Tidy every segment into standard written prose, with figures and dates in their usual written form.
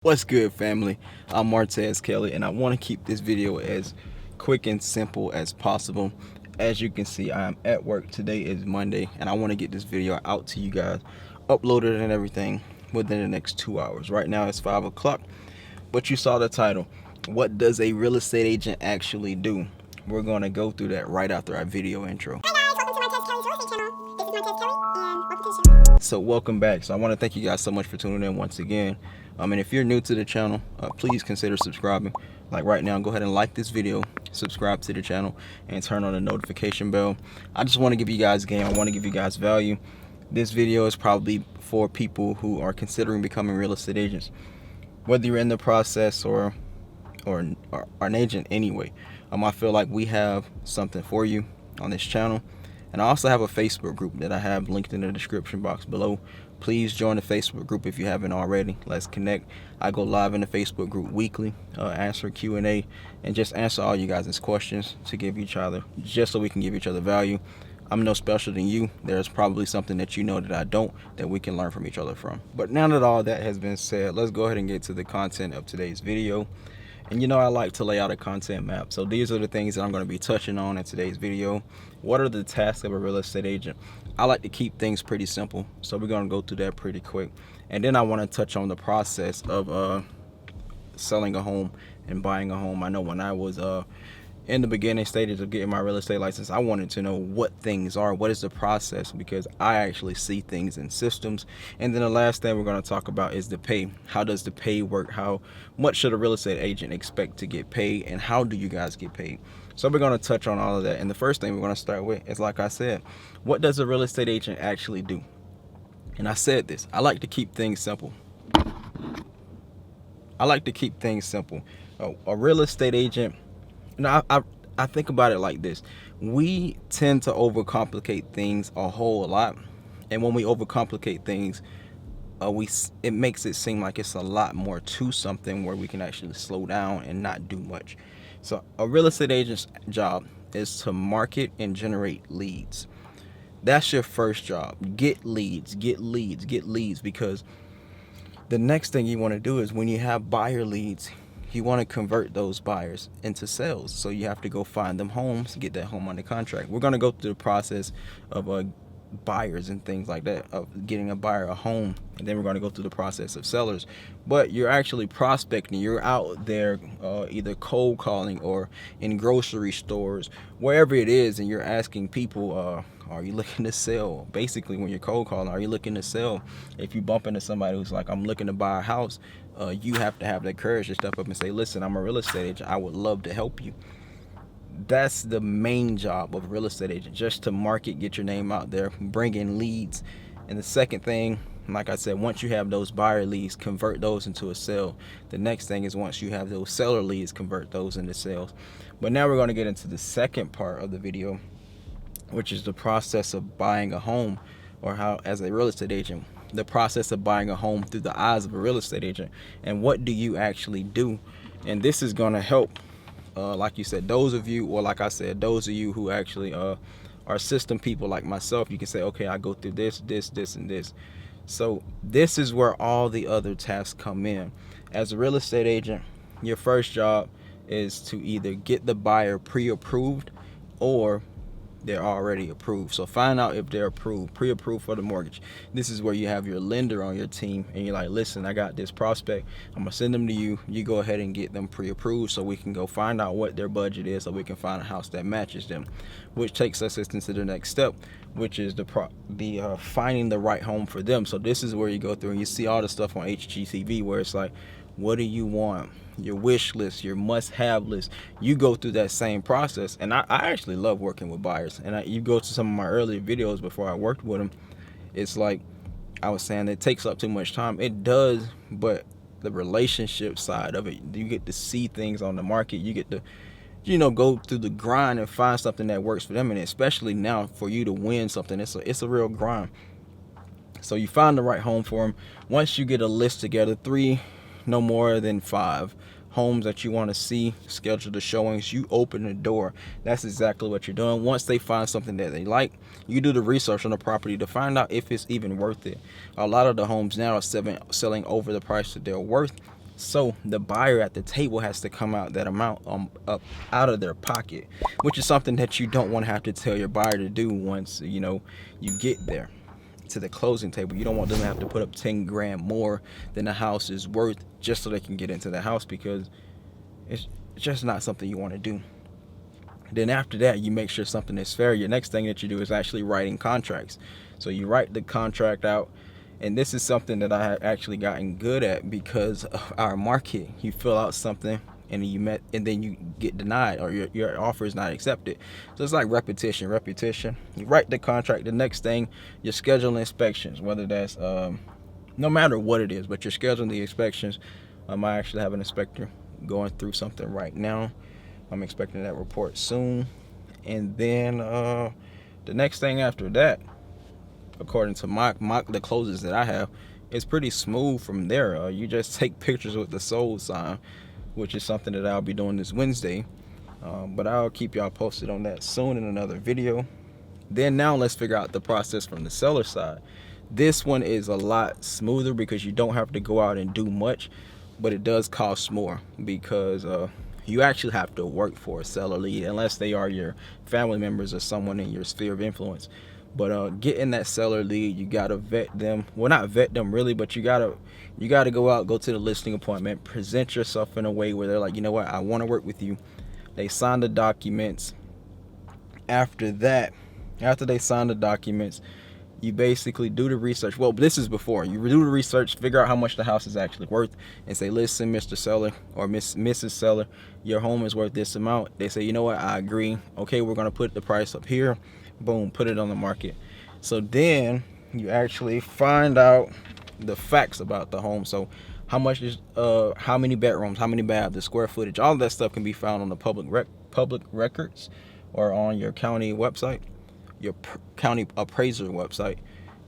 What's good, family? I'm Martez Kelly, and I want to keep this video as quick and simple as possible. As you can see, I'm at work. Today is Monday, and I want to get this video out to you guys, uploaded and everything within the next 2 hours. Right now it's 5 o'clock, but you saw the title. What does a real estate agent actually do? We're going to go through that right after our video intro. Hi guys, welcome to Martez Kelly's real estate channel. This is Martez Kelly, and welcome to the channel. So welcome back. So I want to thank you guys so much for tuning in once again. And if you're new to the channel, please consider subscribing. Like right now, go ahead and like this video, subscribe to the channel, and turn on the notification bell. I just want to give you guys game. I want to give you guys value. This video is probably for people who are considering becoming real estate agents, whether you're in the process or an agent anyway. I feel like we have something for you on this channel. And I also have a Facebook group that I have linked in the description box below. Please join the Facebook group if you haven't already. Let's connect. I go live in the Facebook group weekly, answer Q&A, and just answer all you guys' questions to give each other, just so we can give each other value. I'm no special than you. There's probably something that you know that I don't, that we can learn from each other from. But now that all that has been said, let's go ahead and get to the content of today's video. And you know, I like to lay out a content map. So these are the things that I'm going to be touching on in today's video. What are the tasks of a real estate agent? I like to keep things pretty simple, so we're going to go through that pretty quick. And then I want to touch on the process of selling a home and buying a home. I know when I was in the beginning stages of getting my real estate license, I wanted to know what things are, what is the process, because I actually see things in systems. And then the last thing we're going to talk about is the pay. How does the pay work? How much should a real estate agent expect to get paid, and how do you guys get paid? So we're going to touch on all of that. And the first thing we're going to start with is, like I said, what does a real estate agent actually do? And I said this, I like to keep things simple. I like to keep things simple. A real estate agent, I think about it like this. We tend to overcomplicate things a whole lot. And when we overcomplicate things, it makes it seem like it's a lot more to something where we can actually slow down and not do much. So a real estate agent's job is to market and generate leads. That's your first job. Get leads, because the next thing you want to do is, when you have buyer leads, you want to convert those buyers into sales. So you have to go find them homes, get that home under contract. We're going to go through the process of buyers and things like that, of getting a buyer a home, and then we're going to go through the process of sellers. But you're actually prospecting. You're out there either cold calling or in grocery stores, wherever it is, and you're asking people, are you looking to sell? Basically, when you're cold calling, are you looking to sell? If you bump into somebody who's like, I'm looking to buy a house, you have to have that courage to step up and say, listen, I'm a real estate agent. I would love to help you. That's the main job of a real estate agent, just to market, get your name out there, bring in leads. And the second thing, like I said, once you have those buyer leads, convert those into a sale. The next thing is, once you have those seller leads, convert those into sales. But now we're going to get into the second part of the video, which is the process of buying a home, or how, as a real estate agent, the process of buying a home through the eyes of a real estate agent. And what do you actually do? And this is going to help, like you said, those of you, or like I said, those of you who actually are system people like myself. You can say, okay, I go through this, and this. So this is where all the other tasks come in. As a real estate agent, your first job is to either get the buyer pre-approved or they're already approved. So find out if they're approved, pre-approved for the mortgage. This is where you have your lender on your team, and you're like, listen, I got this prospect, I'm gonna send them to you. You go ahead and get them pre-approved, so we can go find out what their budget is, so we can find a house that matches them, which takes us into the next step, which is the finding the right home for them. So this is where you go through and you see all the stuff on HGTV where it's like, what do you want? Your wish list, your must-have list. You go through that same process. And I actually love working with buyers. And you go to some of my earlier videos before I worked with them. It's like I was saying, it takes up too much time. It does, but the relationship side of it, you get to see things on the market. You get to, go through the grind and find something that works for them. And especially now, for you to win something, it's a real grind. So you find the right home for them. Once you get a list together, 3, no more than 5 homes that you want to see, schedule the showings, you open the door. That's exactly what you're doing. Once they find something that they like, you do the research on the property to find out if it's even worth it. A lot of the homes now are selling over the price that they're worth. So the buyer at the table has to come out that amount up out of their pocket, which is something that you don't want to have to tell your buyer to do once you get there to the closing table. You don't want them to have to put up 10 grand more than the house is worth just so they can get into the house, because it's just not something you want to do. Then after that, you make sure something is fair. Your next thing that you do is actually writing contracts. So you write the contract out, and this is something that I have actually gotten good at because of our market. You fill out something and then you get denied, or your offer is not accepted. So it's like repetition. You write the contract. The next thing, you're scheduling inspections, whether that's no matter what it is, but you're scheduling the inspections. I actually have an inspector going through something right now. I'm expecting that report soon. And then the next thing after that, according to the closes that I have, it's pretty smooth from there. You just take pictures with the sold sign, which is something that I'll be doing this Wednesday. But I'll keep y'all posted on that soon in another video. Then now let's figure out the process from the seller side. This one is a lot smoother because you don't have to go out and do much, but it does cost more because you actually have to work for a seller lead, unless they are your family members or someone in your sphere of influence. But getting that seller lead, you gotta vet them. Well, not vet them really, but you gotta go to the listing appointment, present yourself in a way where they're like, you know what, I want to work with you. They sign the documents. After they sign the documents, you basically do the research. Well, this is before you do the research, figure out how much the house is actually worth, and say, listen, Mr. Seller or Mrs. Seller, your home is worth this amount. They say, you know what, I agree. Okay, we're gonna put the price up here. Boom, put it on the market. So then you actually find out the facts about the home. So how much is how many bedrooms, how many baths, the square footage, all of that stuff can be found on the public records or on your county website, your county appraiser website.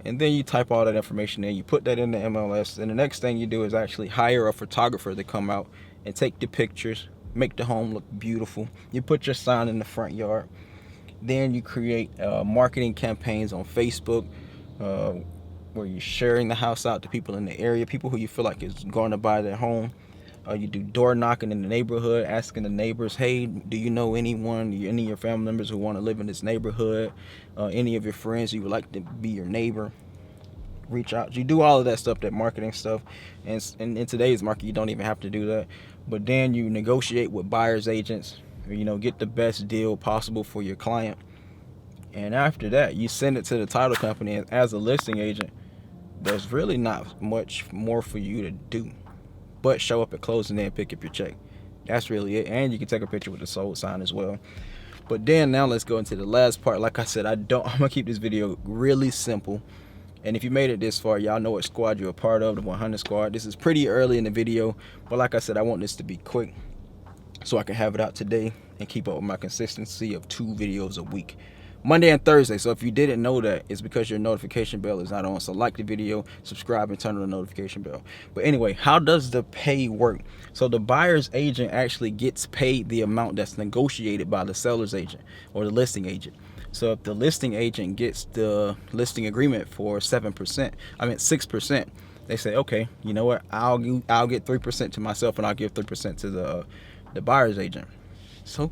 And then you type all that information in, you put that in the MLS, and the next thing you do is actually hire a photographer to come out and take the pictures, make the home look beautiful. You put your sign in the front yard. Then you create marketing campaigns on Facebook where you're sharing the house out to people in the area, people who you feel like is going to buy their home. You do door knocking in the neighborhood, asking the neighbors, hey, do you know anyone, any of your family members who want to live in this neighborhood? Any of your friends who would like to be your neighbor? Reach out. You do all of that stuff, that marketing stuff. And in today's market, you don't even have to do that. But then you negotiate with buyer's agents, get the best deal possible for your client. And after that, you send it to the title company. And as a listing agent, there's really not much more for you to do but show up at closing and pick up your check. That's really it. And you can take a picture with the sold sign as well. But then now let's go into the last part. Like I said, I'm gonna keep this video really simple. And if you made it this far, y'all know what squad you're a part of, the 100 squad. This is pretty early in the video, but like I said, I want this to be quick so I can have it out today and keep up with my consistency of 2 videos a week, Monday and Thursday. So if you didn't know that, it's because your notification bell is not on. So like the video, subscribe, and turn on the notification bell. But anyway, how does the pay work? So the buyer's agent actually gets paid the amount that's negotiated by the seller's agent or the listing agent. So if the listing agent gets the listing agreement for 6%, they say, okay, you know what, I'll get 3% to myself and I'll give 3% to the buyer's agent. So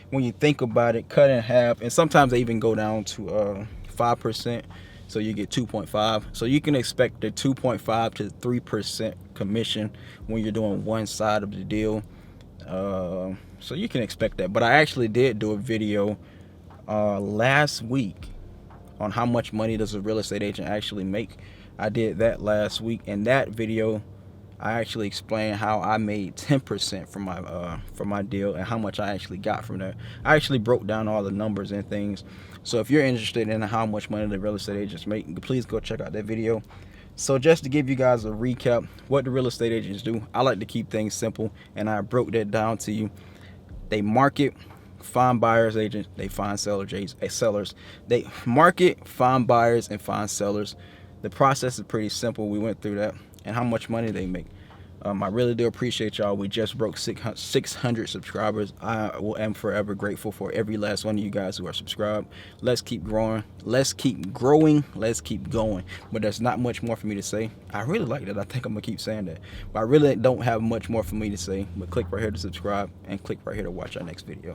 when you think about it, cut in half, and sometimes they even go down to 5%, so you get 2.5. So you can expect the 2.5 to 3% commission when you're doing one side of the deal. So you can expect that. But I actually did do a video last week on how much money does a real estate agent actually make. I did that last week, and that video I actually explained how I made 10% from my deal and how much I actually got from that. I actually broke down all the numbers and things. So if you're interested in how much money the real estate agents make, please go check out that video. So just to give you guys a recap, what the real estate agents do, I like to keep things simple, and I broke that down to you. They market, find buyers agents, they find sellers. They market, find buyers, and find sellers. The process is pretty simple. We went through that. And how much money they make. I really do appreciate y'all. We just broke 600 subscribers. Am forever grateful for every last one of you guys who are subscribed. Let's keep growing. Let's keep growing. Let's keep going. But there's not much more for me to say. I really like that. I think I'm going to keep saying that. But I really don't have much more for me to say. But click right here to subscribe and click right here to watch our next video.